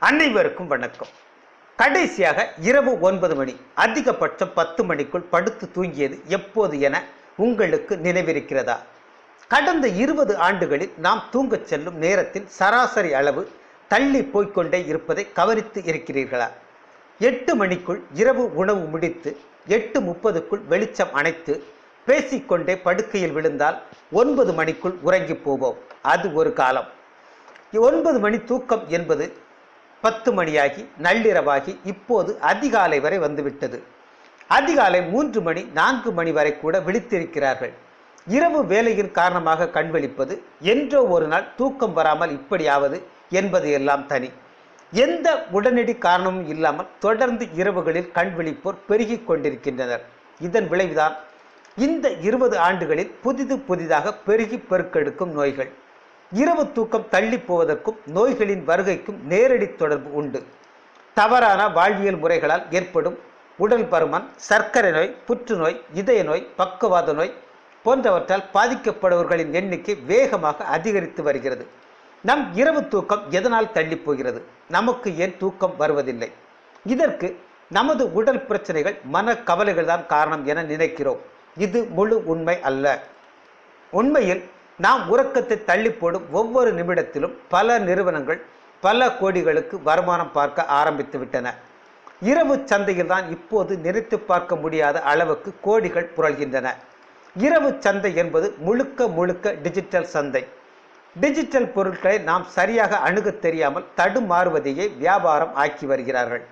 அனைவருக்கும் வணக்கம். கடைசியாக இரவு 9 மணி, அதிகபட்சம் 10 மணிக்குள் படுத்து தூங்கியது எப்போது என உங்களுக்கு நினைவிருக்கிறதா? கடந்த 20 ஆண்டுகளில் நாம் தூங்கச் செல்லும் நேரத்தின் சராசரி அளவு தள்ளி போய்கொண்டே இருப்பதை கவனித்து இருக்கிறீர்களா? 8 மணிக்குள் இரவு உணவு முடித்து 8:30க்குள் வெளிச்சம் அணைத்து பேசிக்கொண்டே படுக்கையில் விழுந்தால் 9 மணிக்குள் உறங்கி போவோம். அது ஒரு காலம். 9 மணி தூக்கம் என்பது 10 மணியாகி நள்ளிரவாகி இப்போது அதிகாலை வரை வந்துவிட்டது. அதிகாலை 3 மணி 4 மணி வரை கூட விழித்திருக்கிறார்கள். இரவு வேலையின் காரணமாக கண் விழிப்பது, என்றோ ஒரு நாள் தூக்கம் வராமல் இப்படியாவது என்பது எல்லாம் தனி. எந்த உடனடி காரணமும் இல்லாமல் தொடர்ந்து இரவுகளில் கண் விழிப்போர் பெருகி கொண்டிருக்கின்றனர். இதன் விளைவுதான் இந்த 20 ஆண்டுகளில் புதிதாக பெருகி பெருக்கெடுக்கும் நோய்கள். இரவு தூக்கம் தள்ளி போவதற்கும் நோய்களின் வருகைக்கும் நேரடி தொடர்பு உண்டு. தவறான வாழ்வியல் முறைகளால் ஏற்படும் உடல் பருமன், சர்க்கரை நோய், புற்றுநோய், இதய நோய், பக்கவாத நோய் போன்றவற்றால் பாதிக்கப்படுபவர்களின் எண்ணிக்கை வேகமாக அதிகரித்து வருகிறது. நம் இரவு தூக்கம் எதனால் தள்ளி போகிறது? நமக்கு ஏன் தூக்கம் வருவதில்லை? இதற்கு நமது உடல் பிரச்சனைகள், மன கவலைகள் தான் காரணம் என நினைக்கிறோம். இது முழு உண்மை அல்ல. உண்மையில் நாம் உறக்கத்தை தள்ளி போடும் ஒவ்வொரு நிமிடத்திலும் பல நிறுவனங்கள் பல கோடிகளுக்கு வருமானம் பார்க்க ஆரம்பித்து விட்டன. இரவு சந்தையில் தான் இப்போது நினைத்து பார்க்க முடியாத அளவுக்கு கோடிகள் புரள்கின்றன. இரவு சந்தை என்பது முழுக்க டிஜிட்டல் சந்தை. டிஜிட்டல் பொருட்களை நாம் சரியாக அணுக தெரியாமல் தடுமாறுவதையே வியாபாரம் ஆக்கி வருகிறார்கள்.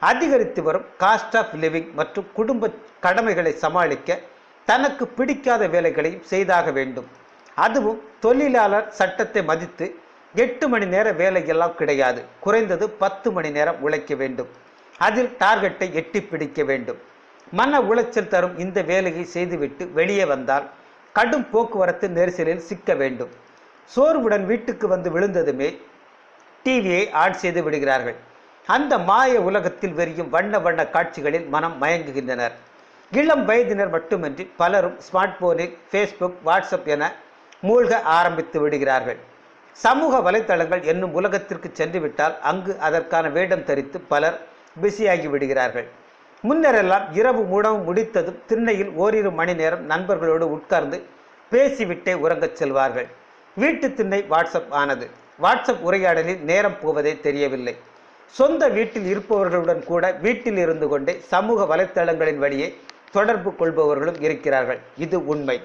அதிகரித்து வரும் காஸ்ட் ஆஃப் லிவிங் மற்றும் குடும்ப கடமைகளை சமாளிக்க தனக்கு பிடிக்காத வேலைகளையும் செய்தாக வேண்டும். அதுவும் தொழிலாளர் சட்டத்தை மதித்து 8 மணி நேர வேலையெல்லாம் கிடையாது. குறைந்தது 10 மணி நேரம் உழைக்க வேண்டும். அதில் டார்கெட்டை எட்டி பிடிக்க வேண்டும். மன உளைச்சல் தரும் இந்த வேலையை செய்துவிட்டு வெளியே வந்தால் கடும் போக்குவரத்து நெரிசலில் சிக்க வேண்டும். சோர்வுடன் வீட்டுக்கு வந்து விழுந்ததுமே டிவியை ஆன் செய்து விடுகிறார்கள். அந்த மாய உலகத்தில் வெறியும் வண்ண காட்சிகளில் மனம் மயங்குகின்றனர். இளம் வயதினர் மட்டுமின்றி பலரும் ஸ்மார்ட் போனில் ஃபேஸ்புக், வாட்ஸ்அப் என மூழ்க ஆரம்பித்து விடுகிறார்கள். சமூக வலைத்தளங்கள் என்னும் உலகத்திற்கு சென்று விட்டால் அங்கு அதற்கான வேடம் தரித்து பலர் பிஸியாகி விடுகிறார்கள். முன்னரெல்லாம் இரவு உணவு முடித்ததும் திண்ணையில் ஓரிரு மணி நேரம் நண்பர்களோடு உட்கார்ந்து பேசிவிட்டே உறங்கச் செல்வார்கள். வீட்டு திண்ணை வாட்ஸ்அப் ஆனது. வாட்ஸ்அப் உரையாடலில் நேரம் போவதே தெரியவில்லை. சொந்த வீட்டில் இருப்பவர்களுடன் கூட வீட்டில் இருந்து கொண்டே சமூக வலைத்தளங்களின் வழியே தொடர்பு கொள்பவர்களும் இருக்கிறார்கள். இது உண்மை.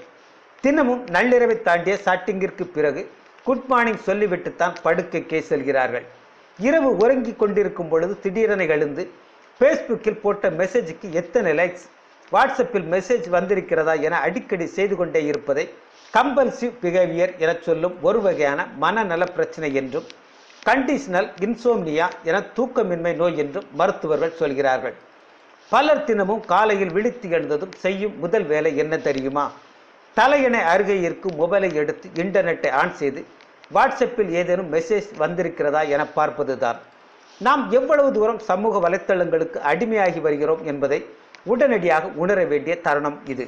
தினமும் நள்ளிரவை தாண்டிய சாட்டிங்கிற்கு பிறகு குட் மார்னிங் சொல்லிவிட்டுத்தான் படுக்கைக்கே செல்கிறார்கள். இரவு உறங்கி கொண்டிருக்கும் பொழுது திடீரென எழுந்து ஃபேஸ்புக்கில் போட்ட மெசேஜுக்கு எத்தனை லைக்ஸ், வாட்ஸ்அப்பில் மெசேஜ் வந்திருக்கிறதா என அடிக்கடி செய்து கொண்டே இருப்பதை கம்பல்சிவ் பிஹேவியர் என சொல்லும் ஒரு வகையான மனநல பிரச்சனை என்றும், கண்டிஷனல் இன்சோம்னியா என தூக்கமின்மை நோய் என்றும் மருத்துவர்கள் சொல்கிறார்கள். பலர் தினமும் காலையில் விழித்து எழுந்ததும் செய்யும் முதல் வேலை என்ன தெரியுமா? தலையணை அருகே இருக்கும் மொபைலை எடுத்து இன்டர்நெட்டை ஆன் செய்து வாட்ஸ்அப்பில் ஏதேனும் மெசேஜ் வந்திருக்கிறதா என பார்ப்பது தான். நாம் எவ்வளவு தூரம் சமூக வலைத்தளங்களுக்கு அடிமையாகி வருகிறோம் என்பதை உடனடியாக உணர வேண்டிய தருணம் இது.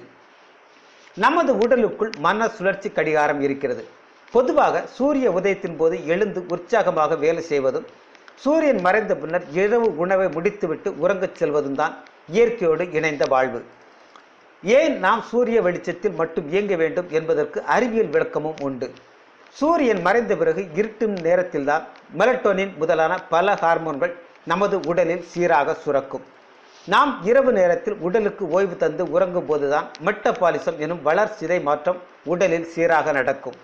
நமது உடலுக்குள் மன சுழற்சி கடிகாரம் இருக்கிறது. பொதுவாக சூரிய உதயத்தின் போது எழுந்து உற்சாகமாக வேலை செய்வதும், சூரியன் மறைந்த பின்னர் இரவு உணவை முடித்துவிட்டு உறங்கச் செல்வதும் தான் இயற்கையோடு இணைந்த வாழ்வு. ஏன் நாம் சூரிய வெளிச்சத்தில் மட்டும் இயங்க வேண்டும் என்பதற்கு அறிவியல் விளக்கமும் உண்டு. சூரியன் மறைந்த பிறகு இருட்டும் நேரத்தில்தான் மெலட்டோனின் முதலான பல ஹார்மோன்கள் நமது உடலில் சீராக சுரக்கும். நாம் இரவு நேரத்தில் உடலுக்கு ஓய்வு தந்து உறங்கும் போதுதான் மெட்டபாலிசம் எனும் வளர்சிதை மாற்றம் உடலில் சீராக நடக்கும்.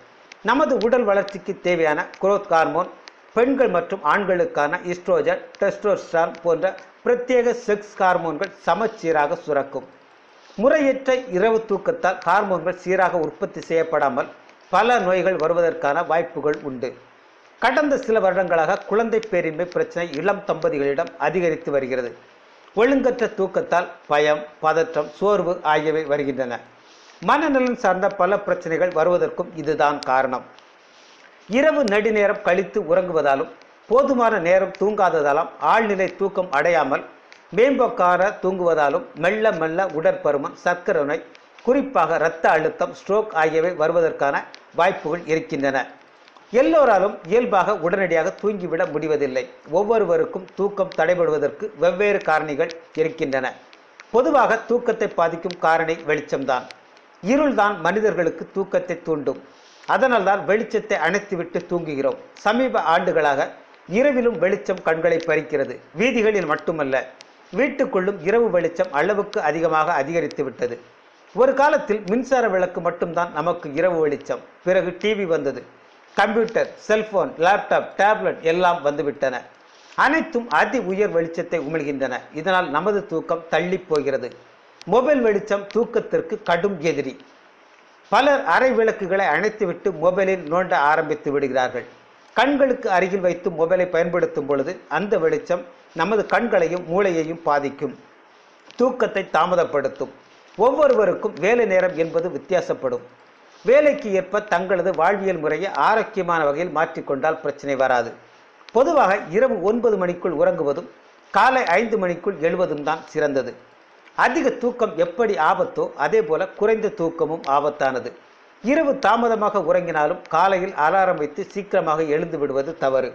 நமது உடல் வளர்ச்சிக்கு தேவையான குரோத் ஹார்மோன், பெண்கள் மற்றும் ஆண்களுக்கான ஈஸ்ட்ரோஜன், டெஸ்டோஸ்டரான் போன்ற பிரத்யேக செக்ஸ் ஹார்மோன்கள் சமச்சீராக சுரக்கும். முறையற்ற இரவு தூக்கத்தால் ஹார்மோன்கள் சீராக உற்பத்தி செய்யப்படாமல் பல நோய்கள் வருவதற்கான வாய்ப்புகள் உண்டு. கடந்த சில வருடங்களாக குழந்தை பேரின்மை பிரச்சனை இளம் தம்பதிகளிடம் அதிகரித்து வருகிறது. ஒழுங்கற்ற தூக்கத்தால் பயம், பதற்றம், சோர்வு ஆகியவை வருகின்றன. மனநலன் சார்ந்த பல பிரச்சனைகள் வருவதற்கும் இதுதான் காரணம். இரவு நெடுநேரம் கழித்து உறங்குவதாலும் போதுமான நேரம் தூங்காததாலும் ஆழ்நிலை தூக்கம் அடையாமல் மேம்போக்கார தூங்குவதாலும் மெல்ல உடற்பருமன், சர்க்கரை நோய், குறிப்பாக இரத்த அழுத்தம், ஸ்ட்ரோக் ஆகியவை வருவதற்கான வாய்ப்புகள் இருக்கின்றன. எல்லோராலும் இயல்பாக உடனடியாக தூங்கிவிட முடிவதில்லை. ஒவ்வொருவருக்கும் தூக்கம் தடைபடுவதற்கு வெவ்வேறு காரணிகள் இருக்கின்றன. பொதுவாக தூக்கத்தை பாதிக்கும் காரணி வெளிச்சம்தான். இருள்தான் மனிதர்களுக்கு தூக்கத்தை தூண்டும். அதனால்தான் வெளிச்சத்தை அணைத்துவிட்டு தூங்குகிறோம். சமீப ஆண்டுகளாக இரவிலும் வெளிச்சம் கண்களை பறிக்கிறது. வீதிகளில் மட்டுமல்ல, வீட்டுக்குள்ளும் இரவு வெளிச்சம் அளவுக்கு அதிகமாக அதிகரித்து விட்டது. ஒரு காலத்தில் மின்சார விளக்கு மட்டும்தான் நமக்கு இரவு வெளிச்சம். பிறகு டிவி வந்தது. கம்ப்யூட்டர், செல்போன், லேப்டாப், டேப்லெட் எல்லாம் வந்துவிட்டன. அனைத்தும் அதி உயர் வெளிச்சத்தை உமிழ்கின்றன. இதனால் நமது தூக்கம் தள்ளி போகிறது. மொபைல் வெளிச்சம் தூக்கத்திற்கு கடும் எதிரி. பலர் அரை விளக்குகளை அணைத்துவிட்டு மொபைலில் நோண்ட ஆரம்பித்து விடுகிறார்கள். கண்களுக்கு அருகில் வைத்து மொபைலை பயன்படுத்தும் பொழுது அந்த வெளிச்சம் நமது கண்களையும் மூளையையும் பாதிக்கும். தூக்கத்தை தாமதப்படுத்தும். ஒவ்வொருவருக்கும் வேலை நேரம் என்பது வித்தியாசப்படும். வேலைக்கு ஏற்ப தங்களது வாழ்வியல் முறையை ஆரோக்கியமான வகையில் மாற்றிக்கொண்டால் பிரச்சனை வராது. பொதுவாக இரவு 9 மணிக்குள் உறங்குவதும் காலை 5 மணிக்குள் எழுவதும் தான் சிறந்தது. அதிக தூக்கம் எப்படி ஆபத்தோ அதே போல குறைந்த தூக்கமும் ஆபத்தானது. இரவு தாமதமாக உறங்கினாலும் காலையில் அலாரம் வைத்து சீக்கிரமாக எழுந்து விடுவது தவறு.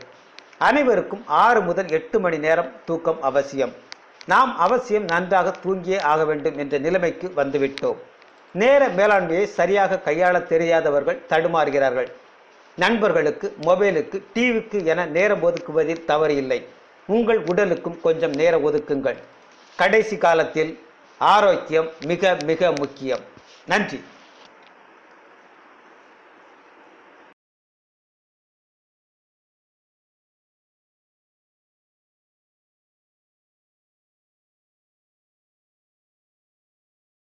அனைவருக்கும் 6 முதல் 8 மணி நேரம் தூக்கம் அவசியம். நாம் அவசியம் நன்றாக தூங்கியே ஆக வேண்டும் என்ற நிலைமைக்கு வந்துவிட்டோம். நேர மேலாண்மையை சரியாக கையாள தெரியாதவர்கள் தடுமாறுகிறார்கள். நண்பர்களுக்கு, மொபைலுக்கு, டிவிக்கு என நேரம் ஒதுக்குவதில் தவறு இல்லை. உங்கள் உடலுக்கும் கொஞ்சம் நேரம் ஒதுக்குங்கள். கடைசி காலத்தில் ஆரோக்கியம் மிக மிக முக்கியம். நன்றி.